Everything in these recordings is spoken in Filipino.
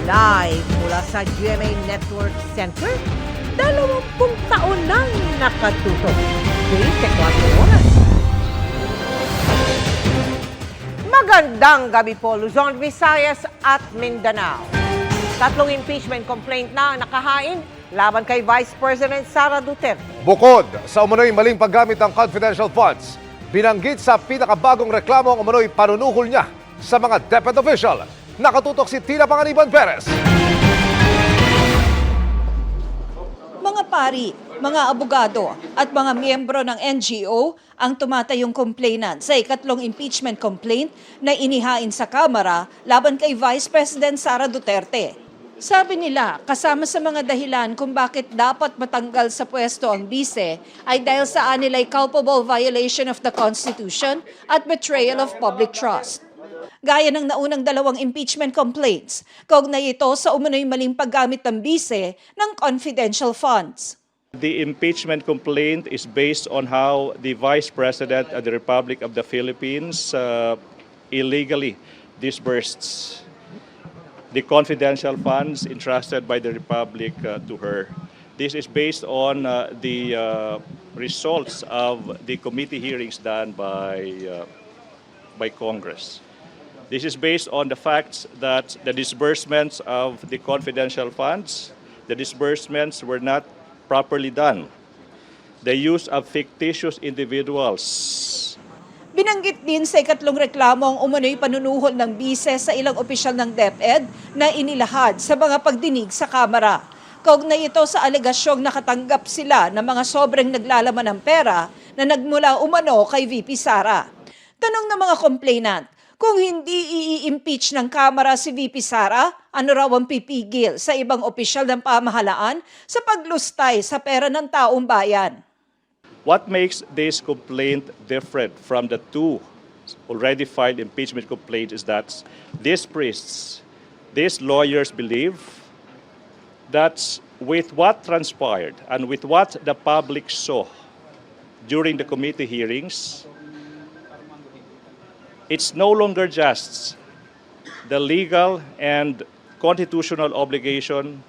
Live mula sa GMA Network Center, 20 taon nang nakatutok. 24 oras. Magandang gabi po, Luzon, Visayas at Mindanao. 3 impeachment complaint na ang nakahain laban kay Vice President Sara Duterte. Bukod sa umano'y maling paggamit ng confidential funds, binanggit sa pinakabagong reklamo ang umano'y panunuhol niya sa mga DepEd official. Nakatutok si Tina Panganiban Perez. Mga pari, mga abogado at mga miyembro ng NGO ang tumatayong complainant sa ikatlong impeachment complaint na inihain sa Kamara laban kay Vice President Sara Duterte. Sabi nila, kasama sa mga dahilan kung bakit dapat matanggal sa pwesto ang bise ay dahil sa anilay culpable violation of the Constitution at betrayal of public trust. Gaya ng naunang 2 impeachment complaints, kaugnay ito sa umano'y maling paggamit ng bise ng confidential funds. The impeachment complaint is based on how the Vice President of the Republic of the Philippines illegally disbursed the confidential funds entrusted by the Republic to her. This is based on the results of the committee hearings done by Congress. This is based on the facts that the disbursements of the confidential funds, the disbursements were not properly done. The use of fictitious individuals. Binanggit din sa ikatlong reklamo ang umano'y panunuhol ng bise sa ilang opisyal ng DepEd na inilahad sa mga pagdinig sa Kamara. Kaugnay ito sa alegasyong nakatanggap sila ng mga sobrang naglalaman ng pera na nagmula umano kay VP Sara. Tanong ng mga complainant, kung hindi i-impeach ng Kamara si VP Sara, ano raw ang pipigil sa ibang opisyal ng pamahalaan sa paglustay sa pera ng taong bayan? What makes this complaint different from the 2 already filed impeachment complaints is that these priests, these lawyers believe that with what transpired and with what the public saw during the committee hearings, it's no longer just the legal and constitutional obligation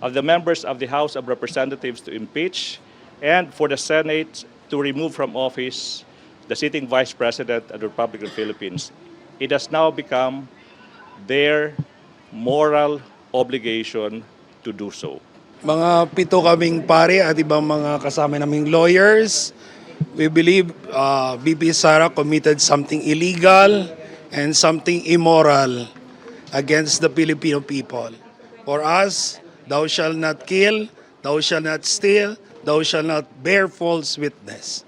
of the members of the House of Representatives to impeach and for the Senate to remove from office the sitting Vice President of the Republic of the Philippines. It has now become their moral obligation to do so. Mga 7 kaming pare at ibang mga kasama naming lawyers, we believe VP Sara committed something illegal and something immoral against the Filipino people. For us, thou shalt not kill, thou shalt not steal, thou shalt not bear false witness.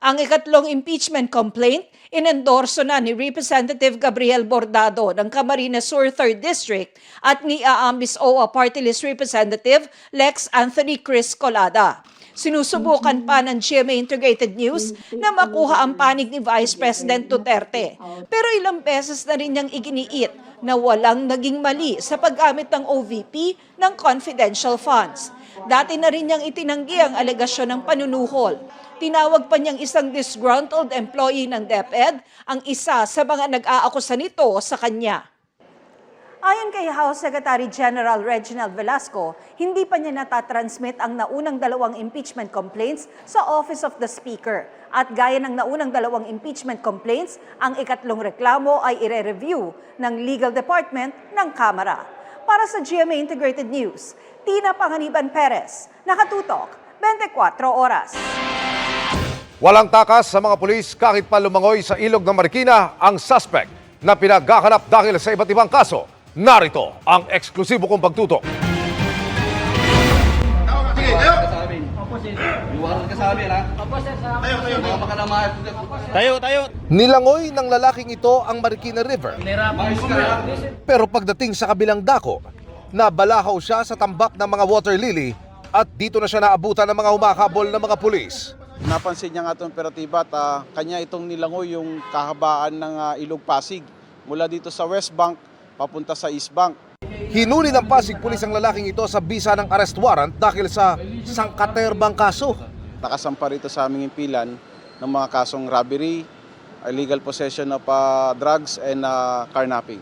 Ang ikatlong impeachment complaint, inendorso na ni Representative Gabriel Bordado ng Camarines Sur 3rd District at ni Aambis OWA Party List Representative Lex Anthony Chris Colada. Sinusubukan pa ng GMA Integrated News na makuha ang panig ni Vice President Duterte. Pero ilang beses na rin niyang iginiit na walang naging mali sa paggamit ng OVP ng confidential funds. Dati na rin niyang itinanggi ang alegasyon ng panunuhol. Tinawag pa niyang isang disgruntled employee ng DepEd ang isa sa mga nag-aakusa nito sa kanya. Ayon kay House Secretary General Reginald Velasco, hindi pa niya natatransmit ang naunang 2 impeachment complaints sa Office of the Speaker. At gaya ng naunang 2 impeachment complaints, ang ikatlong reklamo ay ire-review ng Legal Department ng Kamara. Para sa GMA Integrated News, Tina Panganiban Perez, nakatutok, 24 oras. Walang takas sa mga pulis kahit pa lumangoy sa ilog ng Marikina ang suspect na pinaghahanap dahil sa iba't ibang kaso. Narito ang eksklusibo kong pagtutok. Tayo. Nilangoy ng lalaking ito ang Marikina River. Pero pagdating sa kabilang dako, nabalahaw siya sa tambak ng mga water lily at dito na siya naabutan ng mga humakabol ng mga pulis. Napansin niya nga itong operatiba at kanya itong nilangoy yung kahabaan ng Ilog Pasig mula dito sa West Bank papunta sa East Bank. Hinuli ng Pasig Pulis ang lalaking ito sa bisa ng arrest warrant dahil sa sangkaterbang kaso. Nakasampa rito sa aming impilan ng mga kasong robbery, illegal possession of drugs and carnapping.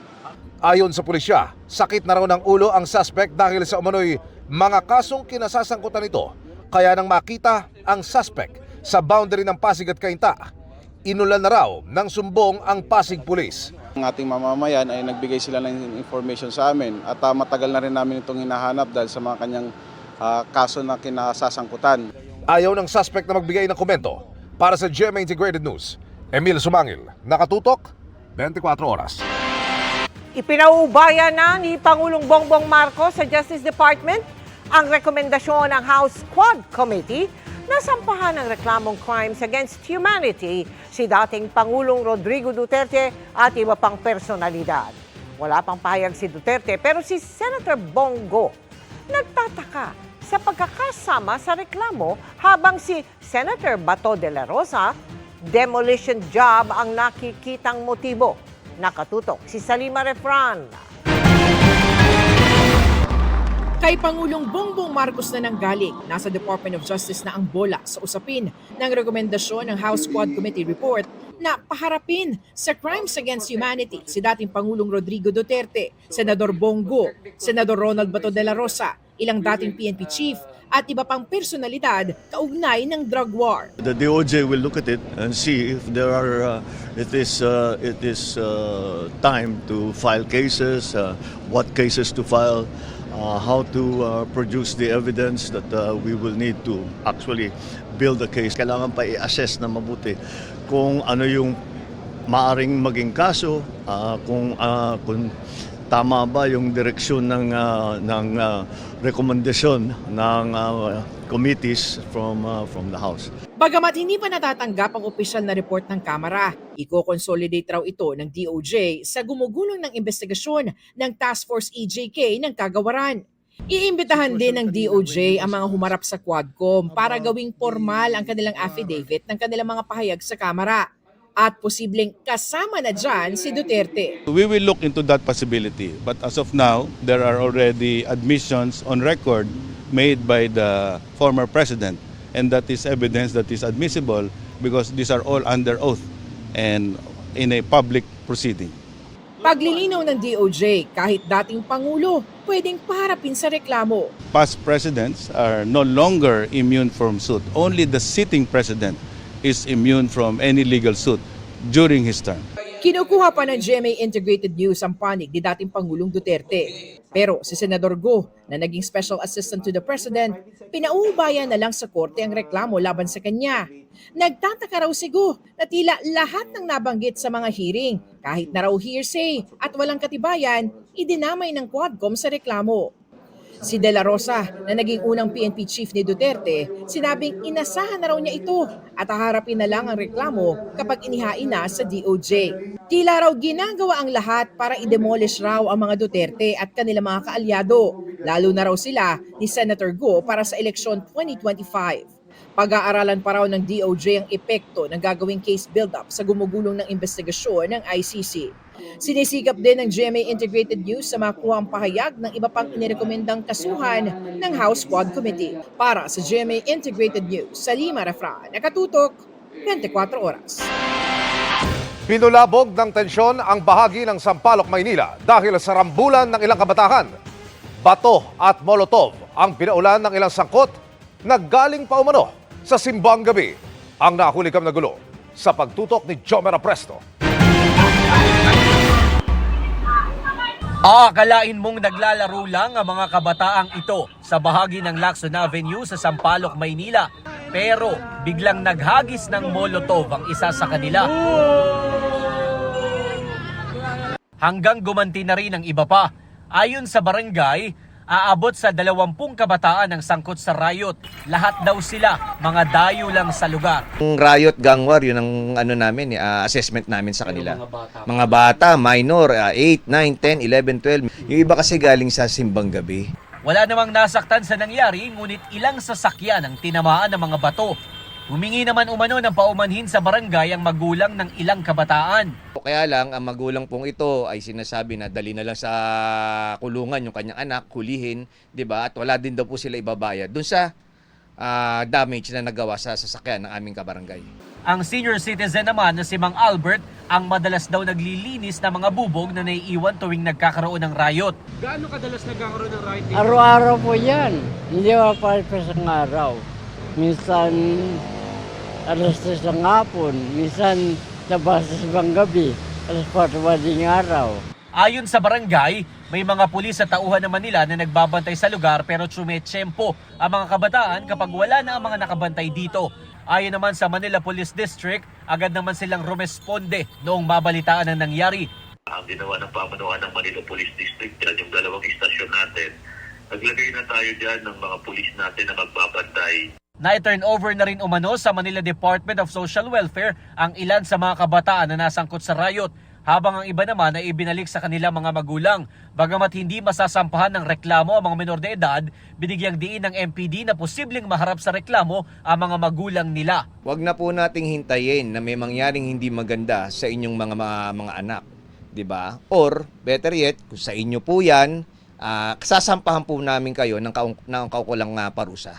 Ayon sa pulisya, sakit na raw ng ulo ang suspect dahil sa umano'y mga kasong kinasasangkutan nito. Kaya nang makita ang suspect sa boundary ng Pasig at Cainta, inulan na raw ng sumbong ang Pasig Police. Ang ating mamamayan ay nagbigay sila ng information sa amin at matagal na rin namin itong hinahanap dahil sa mga kanyang kaso na kinasasangkutan. Ayaw ng suspect na magbigay ng komento. Para sa GMA Integrated News, Emil Sumangil, nakatutok, 24 oras. Ipinaubaya na ni Pangulong Bongbong Marcos sa Justice Department ang rekomendasyon ng House Quad Committee na sampahan ng reklamong crimes against humanity si dating Pangulong Rodrigo Duterte at iba pang personalidad. Wala pang pahayag si Duterte pero si Senator Bongo nagtataka sa pagkakasama sa reklamo habang si Senator Bato de la Rosa demolition job ang nakikitang motibo. Nakatutok si Salima Refran. Kay Pangulong Bongbong Marcos na nanggaling, nasa Department of Justice na ang bola sa usapin ng rekomendasyon ng House Quad Committee report na paharapin sa crimes against humanity si dating Pangulong Rodrigo Duterte, Senador Bongo, Senador Ronald Bato de la Rosa, ilang dating PNP chief at iba pang personalidad kaugnay ng drug war. The DOJ will look at it and see if there are it is time to file cases, what cases to file, how to produce the evidence that we will need to actually build a case. Kailangan pa i-assess na mabuti kung ano yung maaring maging kaso, kung tama ba yung direksyon ng rekomendasyon ng committees from the House. Bagamat hindi pa natatanggap ang opisyal na report ng Kamara, iko-consolidate raw ito ng DOJ sa gumugulong ng investigasyon ng Task Force EJK ng Kagawaran. Iimbitahan din ng DOJ ang mga humarap sa Quadcom para gawing formal ang kanilang affidavit ng kanilang mga pahayag sa Kamara. At posibleng kasama na dyan si Duterte. We will look into that possibility. But as of now, there are already admissions on record made by the former president. And that is evidence that is admissible because these are all under oath and in a public proceeding. Paglilinaw ng DOJ, kahit dating Pangulo, pwedeng paharapin sa reklamo. Past presidents are no longer immune from suit. Only the sitting president is immune from any legal suit during his term. Kinukuha pa ng GMA Integrated News ang panig ni dating Pangulong Duterte. Pero si Senador Go, na naging Special Assistant to the President, pinauubayan na lang sa korte ang reklamo laban sa kanya. Nagtataka raw si Go na tila lahat ng nabanggit sa mga hearing, kahit na raw hearsay at walang katibayan, idinamay ng Quadcom sa reklamo. Si De La Rosa, na naging unang PNP chief ni Duterte, sinabing inasahan na raw niya ito at haharapin na lang ang reklamo kapag inihain na sa DOJ. Tila raw ginagawa ang lahat para i-demolish raw ang mga Duterte at kanilang mga kaalyado, lalo na raw sila ni Senator Go para sa eleksyon 2025. Pag-aaralan pa raw ng DOJ ang epekto ng gagawing case build-up sa gumugulong ng investigasyon ng ICC. Sinisikap din ng GMA Integrated News sa makuhang pahayag ng iba pang inirekomendang kasuhan ng House Quad Committee. Para sa GMA Integrated News, Salima Refran, nakatutok, 24 oras. Pinulabog ng tensyon ang bahagi ng Sampaloc, Maynila dahil sa rambulan ng ilang kabatahan. Bato at molotov ang pinaulan ng ilang sangkot na galing pa umano sa simbang gabi. Ang nahulikam na gulo sa pagtutok ni Jomera Presto. Akalain mong naglalaro lang ang mga kabataang ito sa bahagi ng Lacson Avenue sa Sampaloc, Maynila. Pero biglang naghagis ng molotov ang isa sa kanila. Hanggang gumanti na rin ang iba pa. Ayon sa barangay, aabot sa 20 kabataan ang sangkot sa riot. Lahat daw sila mga dayo lang sa lugar. Yung riot gang war, yun ang assessment namin sa kanila. Mga bata, minor, 8, 9, 10, 11, 12. Yung iba kasi galing sa simbang gabi. Wala namang nasaktan sa nangyari, ngunit ilang sasakyan ang tinamaan ng mga bato. Humingi naman umano ng paumanhin sa barangay ang magulang ng ilang kabataan. Kaya lang, ang magulang pong ito ay sinasabi na dali na lang sa kulungan yung kanyang anak, hulihin, di ba? At wala din daw po sila ibabayad. Doon sa damage na nagawa sa sasakyan ng aming kabarangay. Ang senior citizen naman na si Mang Albert ang madalas daw naglilinis ng mga bubog na naiiwan tuwing nagkakaroon ng riot. Gaano kadalas nagkakaroon ng riot dito? Araw-araw po yan. Hindi ako palipas ang araw. Minsan alas 3 ng hapon, minsan labas ng gabi, alas 4 ng araw. Ayon sa barangay, may mga pulis sa tauhan naman nila na nagbabantay sa lugar pero tsumetsyempo ang mga kabataan kapag wala na ang mga nakabantay dito. Ayon naman sa Manila Police District, agad naman silang rumesponde noong mabalitaan ang nangyari. Ang ginawa ng pamunuan ng Manila Police District, yan yung dalawang istasyon natin. Naglagay na tayo dyan ng mga pulis natin na magbabantay. Na-turn over na rin umano sa Manila Department of Social Welfare ang ilan sa mga kabataan na nasangkot sa riot, habang ang iba naman ay ibinalik sa kanilang mga magulang. Bagamat hindi masasampahan ng reklamo ang mga menor de edad, binigyang diin ng MPD na posibleng maharap sa reklamo ang mga magulang nila. Huwag na po nating hintayin na may mangyaring hindi maganda sa inyong mga anak, 'di ba? Or better yet, kung sa inyo po 'yan, sasampahan po namin kayo ng kaukulang parusa.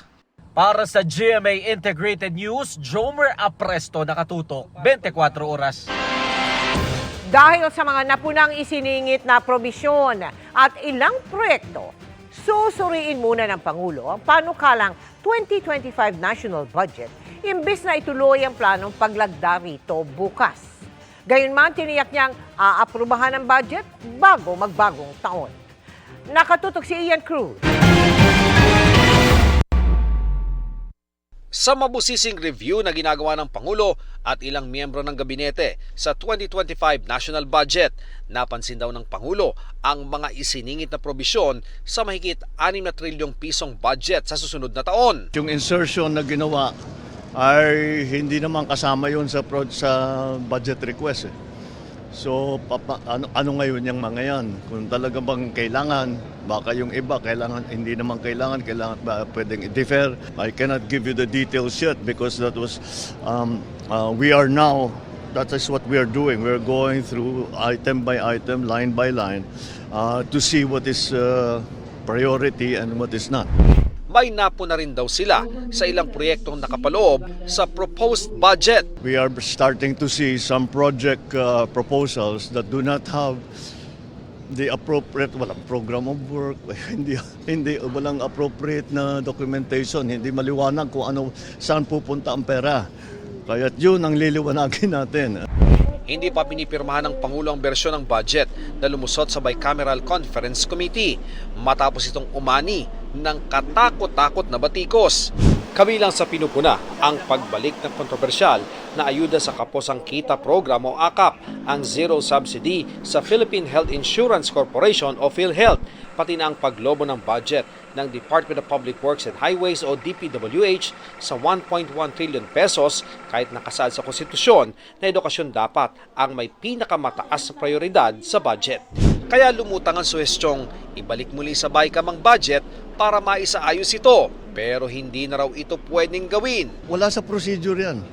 Para sa GMA Integrated News, Jomer Apresto, nakatutok 24 oras. Dahil sa mga napunang isiningit na probisyon at ilang proyekto, susuriin muna ng Pangulo ang panukalang 2025 National Budget imbes na ituloy ang planong paglagda rito bukas. Gayunman, tiniyak niyang aaprubahan ang budget bago magbagong taon. Nakatutok si Ian Cruz. Sa mabusising review na ginagawa ng Pangulo at ilang miyembro ng gabinete sa 2025 National Budget, napansin daw ng Pangulo ang mga isiningit na probisyon sa mahigit 6 na trilyong pisong budget sa susunod na taon. Yung insertion na ginawa ay hindi naman kasama yun sa budget request. So, ano ngayon yung mga yan? Kung talaga bang kailangan, baka yung iba, hindi naman kailangan pwedeng i-defer. I cannot give you the details yet because that was, that is what we are doing. We're going through item by item, line by line, to see what is priority and what is not. May napo na rin daw sila sa ilang proyektong nakapaloob sa proposed budget. We are starting to see some project proposals that do not have the appropriate program of work, walang appropriate na documentation, hindi maliwanag kung saan pupunta ang pera. Kaya yun ang liliwanagin natin. Hindi pa pinipirmahan ng Pangulo ang bersyon ng budget na lumusot sa Bicameral Conference Committee matapos itong umani ng katakot-takot na batikos. Kabilang sa pinupuna ang pagbalik ng kontrobersyal na ayuda sa Kaposang Kita Program o AKAP, ang zero subsidy sa Philippine Health Insurance Corporation o PhilHealth, pati na ang paglobo ng budget ng Department of Public Works and Highways o DPWH sa 1.1 trillion pesos kahit nakasaad sa konstitusyon na edukasyon dapat ang may pinakamataas na prioridad sa budget. Kaya lumutang ang suhestyong ibalik muli sa BICAM ang budget para maisaayos ito. Pero hindi na raw ito pwedeng gawin. Wala sa procedure yan.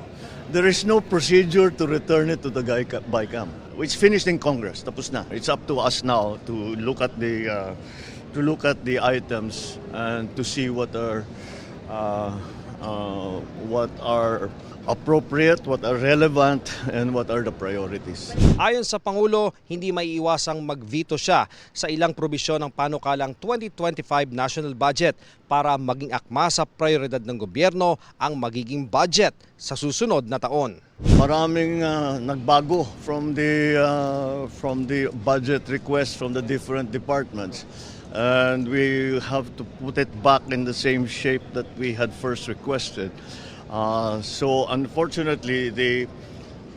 There is no procedure to return it to the BICAM. It's finished in Congress. Tapos na. It's up to us now to look at the items and to see what are appropriate, what are relevant, and what are the priorities. Ayon sa Pangulo, hindi maiiwasang mag-veto siya sa ilang probisyon ng panukalang 2025 national budget para maging akma sa prioridad ng gobyerno ang magiging budget sa susunod na taon. Maraming nagbago from the budget request from the different departments. And we have to put it back in the same shape that we had first requested. So unfortunately,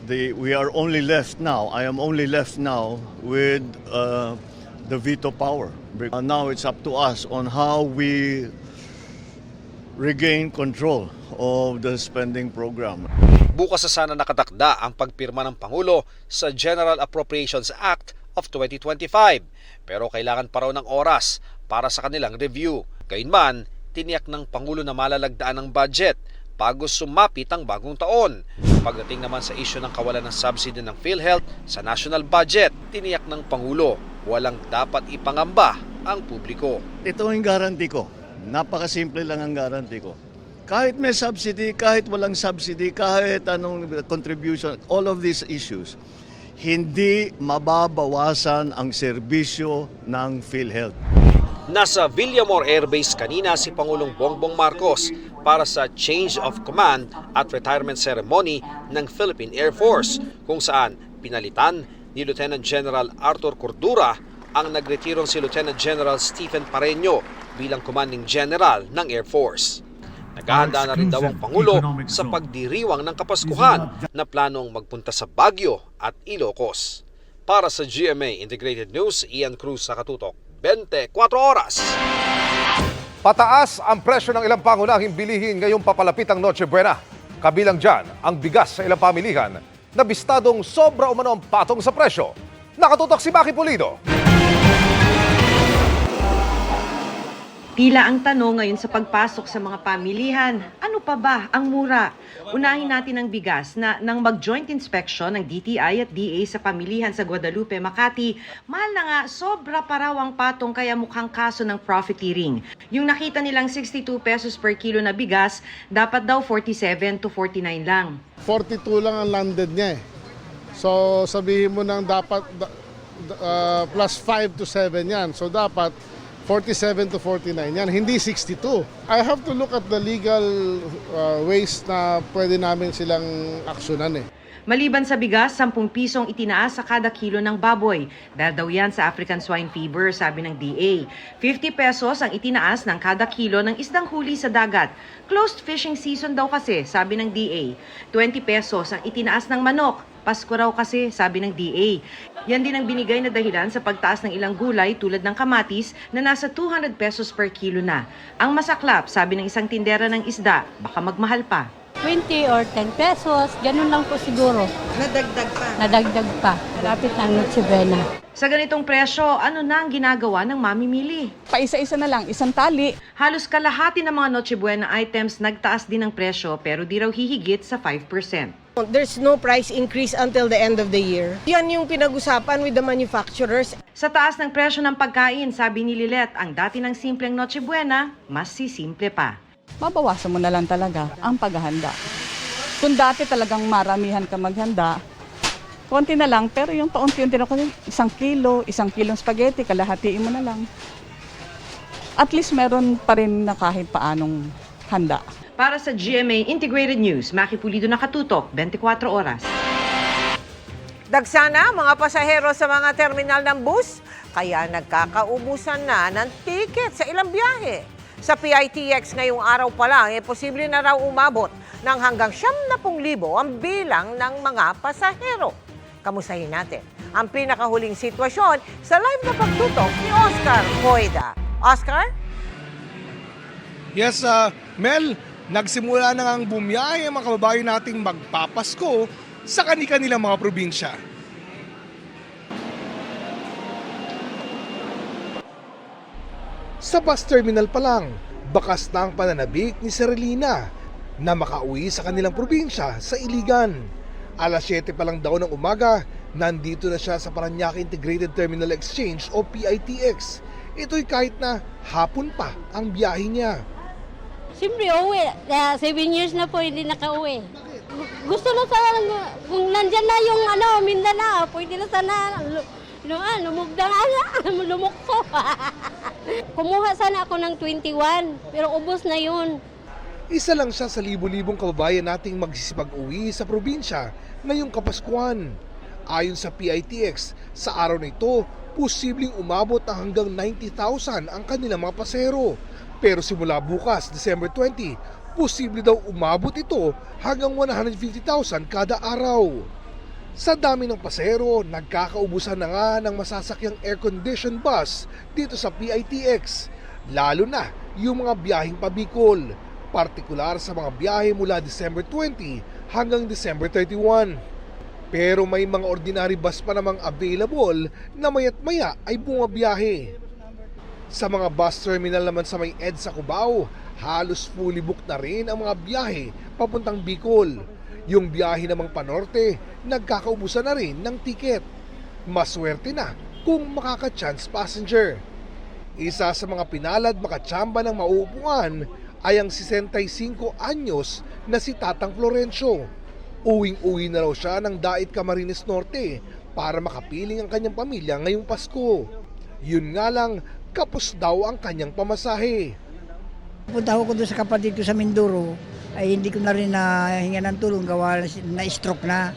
we are only left now. I am only left now with the veto power. Now it's up to us on how we regain control of the spending program. Bukas sa sana nakatakda ang pagpirma ng Pangulo sa General Appropriations Act of 2025. Pero kailangan pa raw ng oras para sa kanilang review. Gayunman, tiniyak ng Pangulo na malalagdaan ng budget bago sumapit ang bagong taon. Pagdating naman sa isyu ng kawalan ng subsidy ng PhilHealth sa national budget, tiniyak ng Pangulo walang dapat ipangamba ang publiko. Ito ang guarantee ko. Napakasimple lang ang guarantee ko. Kahit may subsidy, kahit walang subsidy, kahit anong contribution, all of these issues, hindi mababawasan ang serbisyo ng PhilHealth. Nasa Villamor Air Base kanina si Pangulong Bongbong Marcos para sa change of command at retirement ceremony ng Philippine Air Force, kung saan pinalitan ni Lieutenant General Arthur Cordura ang nagretirong si Lieutenant General Stephen Pareño bilang commanding general ng Air Force. Naghahanda na rin daw ang Pangulo sa pagdiriwang ng Kapaskuhan na planong magpunta sa Baguio at Ilocos. Para sa GMA Integrated News, Ian Cruz sa Katutok, 24 oras. Pataas ang presyo ng ilang pangunahing bilihin ngayong papalapit ang Noche Buena. Kabilang dyan ang bigas sa ilang pamilihan na bistadong sobra umano ang patong sa presyo. Nakatutok si Maki Pulido. Tila ang tanong ngayon sa pagpasok sa mga pamilihan, ano pa ba ang mura? Unahin natin ang bigas na nang mag-joint inspection ng DTI at DA sa pamilihan sa Guadalupe, Makati, mahal na nga, sobra pa raw ang patong kaya mukhang kaso ng profiteering. Yung nakita nilang 62 pesos per kilo na bigas, dapat daw 47 to 49 lang. 42 lang ang landed niya eh. So sabihin mo nang dapat plus 5 to 7 yan. So dapat 47 to 49 yan, hindi 62. I have to look at the legal ways na pwede namin silang aksyonan eh. Maliban sa bigas, 10 pisong itinaas sa kada kilo ng baboy. Dahil daw yan sa African swine fever, sabi ng DA. 50 pesos ang itinaas ng kada kilo ng isdang huli sa dagat. Closed fishing season daw kasi, sabi ng DA. 20 pesos ang itinaas ng manok. Pasko raw kasi, sabi ng DA. Yan din ang binigay na dahilan sa pagtaas ng ilang gulay tulad ng kamatis na nasa 200 pesos per kilo na. Ang masaklap, sabi ng isang tindera ng isda, baka magmahal pa. 20 or 10 pesos, ganun lang po siguro. Nadagdag pa. Nadagdag pa. Malapit ng Noche Buena. Sa ganitong presyo, ano na ang ginagawa ng mamimili? Paisa-isa na lang, isang tali. Halos kalahati ng mga Noche Buena items nagtaas din ng presyo pero di raw hihigit sa 5%. There's no price increase until the end of the year. Yan yung pinag-usapan with the manufacturers. Sa taas ng presyo ng pagkain, sabi ni Lilet, ang dati ng simpleng Noche Buena, mas sisimple pa. Babawasan mo na lang talaga ang paghahanda. Kung dati talagang maramihan ka maghanda, konti na lang, pero yung paunti-unti na kasi, 1 kilo, 1 kilong spaghetti, kalahatiin mo na lang. At least meron pa rin na kahit paanong handa. Para sa GMA Integrated News, Maki Pulido, Nakatutok, 24 oras. Dagsana mga pasahero sa mga terminal ng bus, kaya nagkakaubusan na ng ticket sa ilang biyahe. Sa PITX ngayong araw pa lang, posible na raw umabot ng hanggang 70,000 ang bilang ng mga pasahero. Kamustahin natin ang pinakahuling sitwasyon sa live na pagtutok ni Oscar Coida. Oscar? Yes, Mel, nagsimula na ngang bumiyahe ang mga kababayan nating magpapasko sa kani-kanilang mga probinsya. Sa bus terminal pa lang, bakas na ang pananabik ni Serelina na makauwi sa kanilang probinsya sa Iligan. Alas 7 pa lang daw ng umaga, nandito na siya sa Parañaque Integrated Terminal Exchange o PITX. Ito'y kahit na hapon pa ang biyahe niya. Siyempre, uwi. 7 years na po, hindi nakauwi. Gusto na sana, kung nandyan na yung Mindanao, pwede na sana lumugda nga, lumukso. Kumuha sana ako ng 21, pero ubos na yun. Isa lang siya sa libo-libong kababayan nating magsisipag-uwi sa probinsya ngayong Kapaskuhan. Ayon sa PITX, sa araw na ito, posibleng umabot na hanggang 90,000 ang kanilang mga pasahero. Pero simula bukas, December 20, posible daw umabot ito hanggang 150,000 kada araw. Sa dami ng pasahero, nagkakaubusan na nga ng masasakyang air-conditioned bus dito sa PITX, lalo na yung mga biyaheng pabikol, partikular sa mga biyahe mula December 20 hanggang December 31. Pero may mga ordinary bus pa namang available na maya't maya ay bumabiyahe. Sa mga bus terminal naman sa may EDSA Cubao, halos fully booked na rin ang mga biyahe papuntang Bicol. Yung biyahe namang panorte, nagkakaubusan na rin ng tiket. Maswerte na kung makaka-chance passenger. Isa sa mga pinalad makatsamba ng mauupuan ay ang 65 anyos na si Tatang Florencio. Uwing-uwi na raw siya ng Dait Camarines Norte para makapiling ang kanyang pamilya ngayong Pasko. Yun nga lang, kapos daw ang kanyang pamasahe. Punta ko doon sa kapatid ko sa Mindoro, ay hindi ko na rin nahinga ng tulong gawa na stroke na.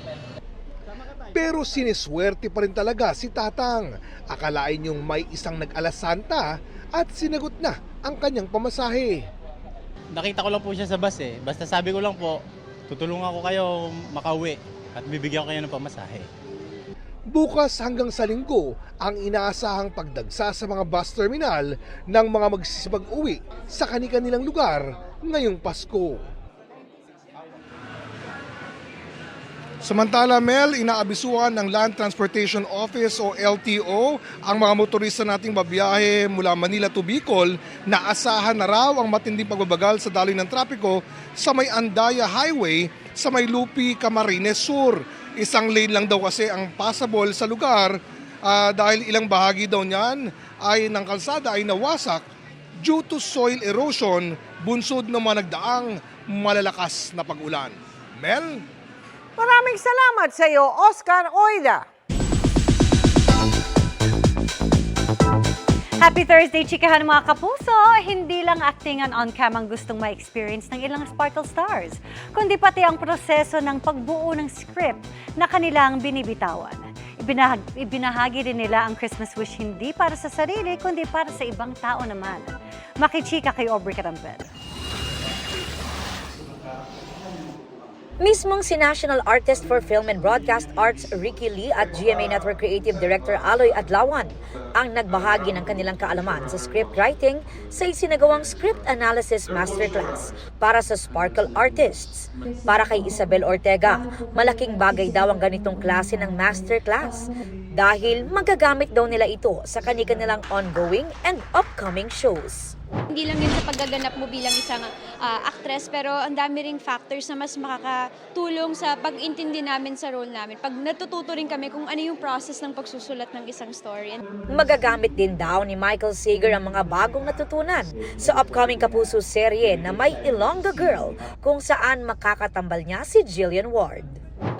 Pero siniswerte pa rin talaga si Tatang. Akalain yung may isang nag-alas santa at sinagot na ang kanyang pamasahe. Nakita ko lang po siya sa bus eh. Basta sabi ko lang po, tutulungan ko kayo makauwi at bibigyan ko kayo ng pamasahe. Bukas hanggang sa Linggo ang inaasahang pagdagsa sa mga bus terminal ng mga magsisipag-uwi sa kani-kanilang lugar ngayong Pasko. Samantala, Mel, inaabisuhan ng Land Transportation Office o LTO ang mga motorista nating babiyahe mula Manila to Bicol na asahan na raw ang matinding pagbabagal sa daloy ng trapiko sa may Andaya Highway sa may Lupi, Camarines Sur. Isang lane lang daw kasi ang passable sa lugar dahil ilang bahagi daw niyan ay ng kalsada ay nawasak due to soil erosion bunsod ng mga nagdaang malalakas na pag-ulan. Mel? Maraming salamat sa iyo, Oscar Oida. Happy Thursday, chikahan mga kapuso! Hindi lang actingan on-cam ang gustong ma-experience ng ilang Sparkle Stars, kundi pati ang proseso ng pagbuo ng script na kanilang binibitawan. Ibinahagi rin nila ang Christmas wish hindi para sa sarili, kundi para sa ibang tao naman. Makichika kay Aubrey Carampel. Mismong si National Artist for Film and Broadcast Arts Ricky Lee at GMA Network Creative Director Aloy Adlawan ang nagbahagi ng kanilang kaalaman sa script writing sa isinagawang Script Analysis Masterclass para sa Sparkle Artists. Para kay Isabel Ortega, malaking bagay daw ang ganitong klase ng masterclass dahil magagamit daw nila ito sa kanilang ongoing and upcoming shows. Hindi lang yun sa paggaganap mo bilang isang actress, pero ang dami ring factors na mas makakatulong sa pag-intindi namin sa role namin. Pag natututo rin kami kung ano yung process ng pagsusulat ng isang story. Magagamit din daw ni Michael Sager ang mga bagong natutunan sa upcoming Kapuso serye na may Ilongga Girl kung saan makakatambal niya si Jillian Ward.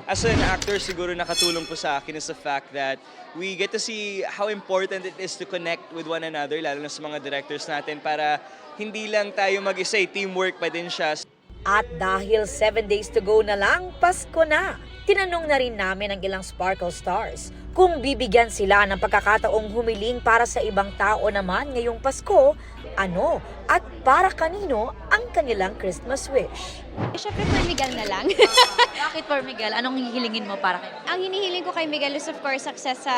As an actor, siguro nakatulong po sa akin is the fact that we get to see how important it is to connect with one another, lalo na sa mga directors natin, para hindi lang tayo mag-isa, teamwork pa din siya. At dahil 7 days to go na lang, Pasko na. Tinanong na rin namin ang ilang Sparkle Stars kung bibigyan sila ng pagkakataong humiling para sa ibang tao naman ngayong Pasko, ano at para kanino ang kanilang Christmas wish. Siyempre, for Miguel na lang. Bakit for Miguel? Anong hihilingin mo para kay Miguel? Ang hinihiling ko kay Miguel is of course success sa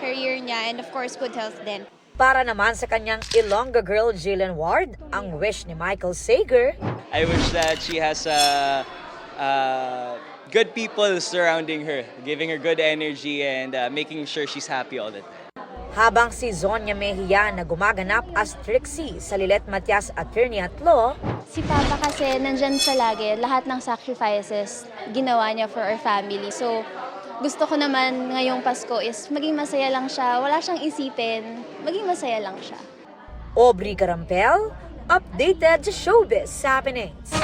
career niya and of course good health din. Para naman sa kanyang Ilongga Girl Jillian Ward, ang wish ni Michael Sager, I wish that she has good people surrounding her, giving her good energy and making sure she's happy all the time. habang si Zonia Mejia na gumaganap as Trixie sa Lilet Matias Attorney at Law. Si Papa kasi nandyan siya lagi, lahat ng sacrifices ginawa niya for our family. So gusto ko naman ngayong Pasko is maging masaya lang siya, wala siyang isipin, maging masaya lang siya. Aubrey Carampel, updated sa Showbiz Happenings.